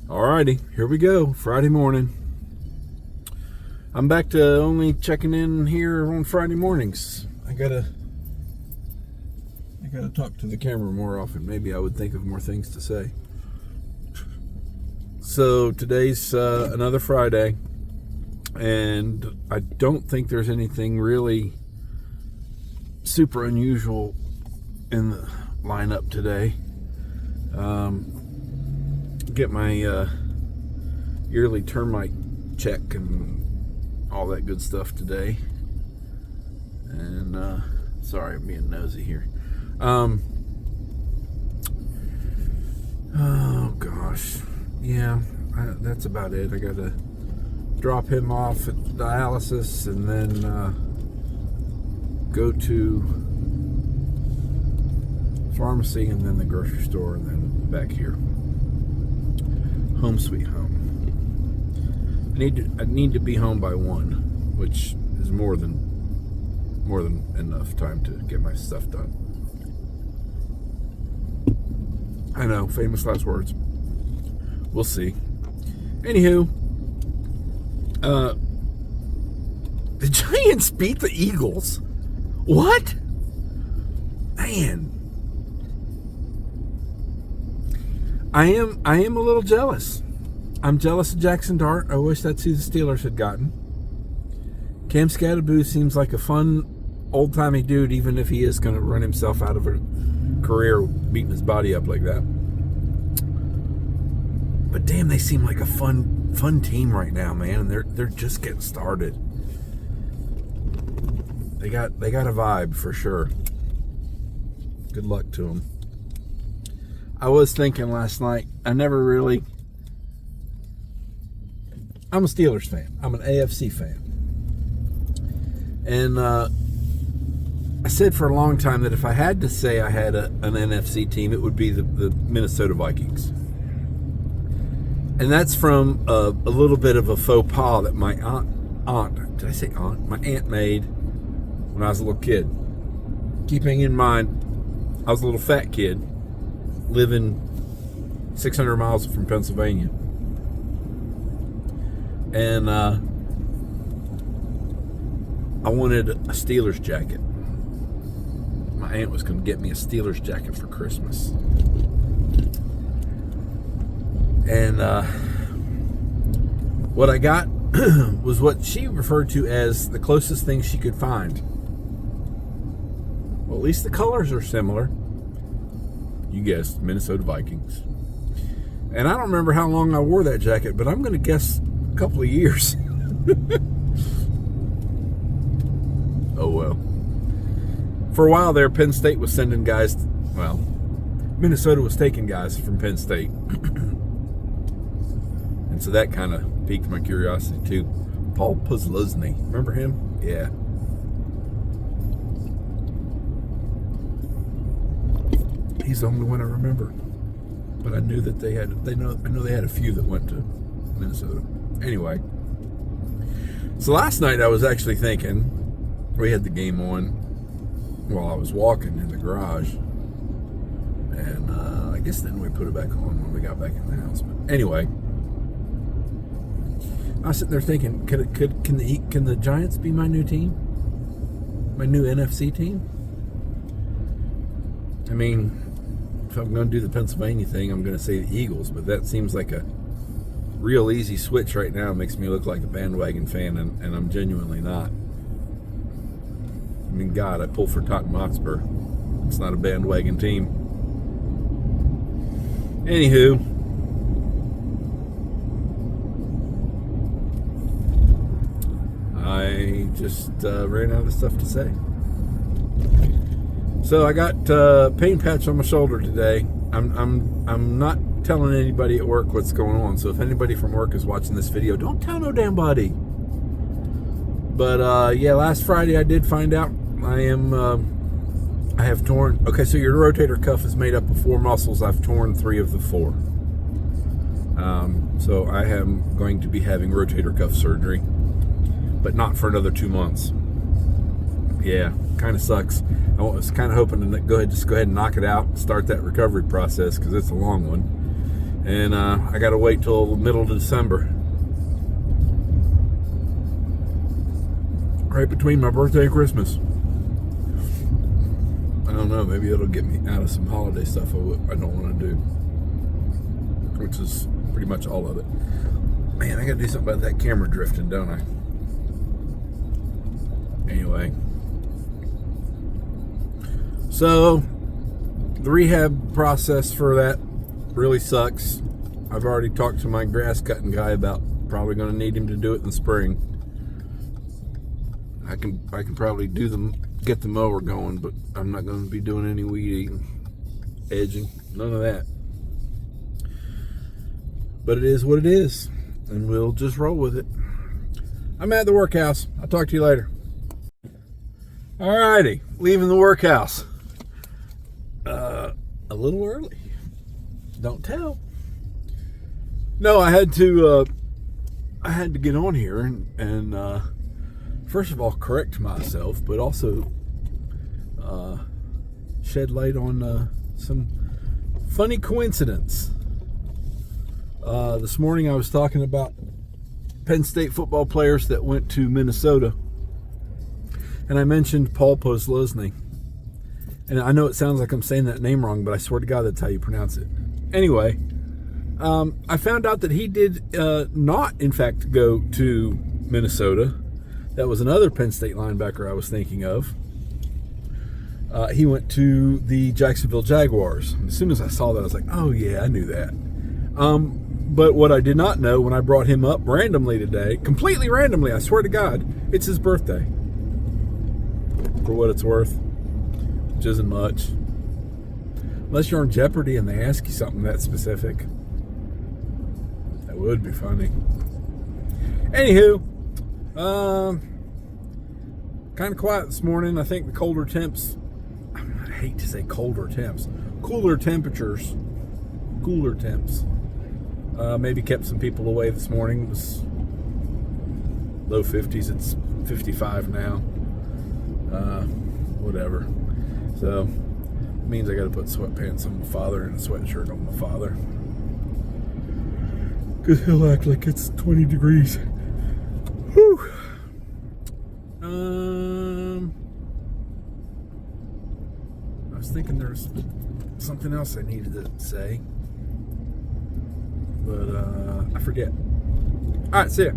Alrighty, here we go. Friday morning. I'm back to only checking in here on Friday mornings. I gotta talk to the camera more often. Maybe I would think of more things to say. So today's another Friday, and I don't think there's anything really super unusual in the lineup today. Get my yearly termite check and all that good stuff today. And sorry, I'm being nosy here. Oh gosh, yeah, that's about it. I gotta drop him off at dialysis and then go to pharmacy and then the grocery store and then back here. Home sweet home. I need to be home by 1, which is more than enough time to get my stuff done. I know, famous last words. We'll see. Anywho, the Giants beat the Eagles. What? Man. I am a little jealous. I'm jealous of Jackson Dart. I wish that's who the Steelers had gotten. Cam Skattebo seems like a fun, old-timey dude, even if he is going to run himself out of a career beating his body up like that. But damn, they seem like a fun team right now, man. And they're just getting started. They got a vibe for sure. Good luck to them. I was thinking last night, I'm a Steelers fan. I'm an AFC fan. And I said for a long time that if I had to say I had an NFC team, it would be the Minnesota Vikings. And that's from a little bit of a faux pas that my aunt, did I say aunt? My aunt made when I was a little kid. Keeping in mind, I was a little fat kid living 600 miles from Pennsylvania. And I wanted a Steelers jacket. My aunt was going to get me a Steelers jacket for Christmas. And what I got was what she referred to as the closest thing she could find. Well, at least the colors are similar. You guessed, Minnesota Vikings. And I don't remember how long I wore that jacket, but I'm going to guess a couple of years. Oh, well. For a while there, Penn State was sending guys, Minnesota was taking guys from Penn State. And so that kind of piqued my curiosity, too. Paul Posluszny. Remember him? Yeah. He's the only one I remember. But I knew that I know they had a few that went to Minnesota. Anyway. So last night I was actually thinking, we had the game on while I was walking in the garage. And I guess then we put it back on when we got back in the house. But anyway, I was sitting there thinking, can the Giants be my new team? My new NFC team? I mean, if I'm going to do the Pennsylvania thing, I'm going to say the Eagles, but that seems like a real easy switch right now. It makes me look like a bandwagon fan, and I'm genuinely not. I mean, God, I pull for Tottenham Hotspur. It's not a bandwagon team. Anywho, I just ran out of stuff to say. So I got pain patch on my shoulder today. I'm not telling anybody at work what's going on. So if anybody from work is watching this video, don't tell no damn body. But yeah, last Friday I did find out I have torn. Okay, so your rotator cuff is made up of 4 muscles. I've torn 3 of the 4. So I am going to be having rotator cuff surgery, but not for another 2 months. Yeah, kind of sucks. I was kind of hoping to go ahead and knock it out and start that recovery process because it's a long one. And I got to wait till the middle of December. Right between my birthday and Christmas. I don't know, maybe it'll get me out of some holiday stuff I don't want to do. Which is pretty much all of it. Man, I got to do something about that camera drifting, don't I? Anyway. So, the rehab process for that really sucks. I've already talked to my grass cutting guy about probably going to need him to do it in the spring. I can probably get the mower going, but I'm not going to be doing any weed eating, edging, none of that. But it is what it is, and we'll just roll with it. I'm at the workhouse. I'll talk to you later. Alrighty, leaving the workhouse. A little early. Don't tell. No, I had to get on here and first of all correct myself, but also shed light on some funny coincidence. This morning I was talking about Penn State football players that went to Minnesota, and I mentioned Paul Posluszny. And I know it sounds like I'm saying that name wrong, but I swear to God that's how you pronounce it. Anyway, I found out that he did not, in fact, go to Minnesota. That was another Penn State linebacker I was thinking of. He went to the Jacksonville Jaguars. As soon as I saw that, I was like, oh yeah, I knew that. But what I did not know when I brought him up randomly today, completely randomly, I swear to God, it's his birthday. For what it's worth, which isn't much. Unless you're on Jeopardy and they ask you something that specific. That would be funny. Anywho, kind of quiet this morning. I think the colder temps, I hate to say colder temps, cooler temperatures, cooler temps, maybe kept some people away this morning. It was low 50s, it's 55 now. Whatever. So, it means I got to put sweatpants on my father and a sweatshirt on my father. Because he'll act like it's 20 degrees. Whew. I was thinking there's something else I needed to say. But, I forget. Alright, see ya.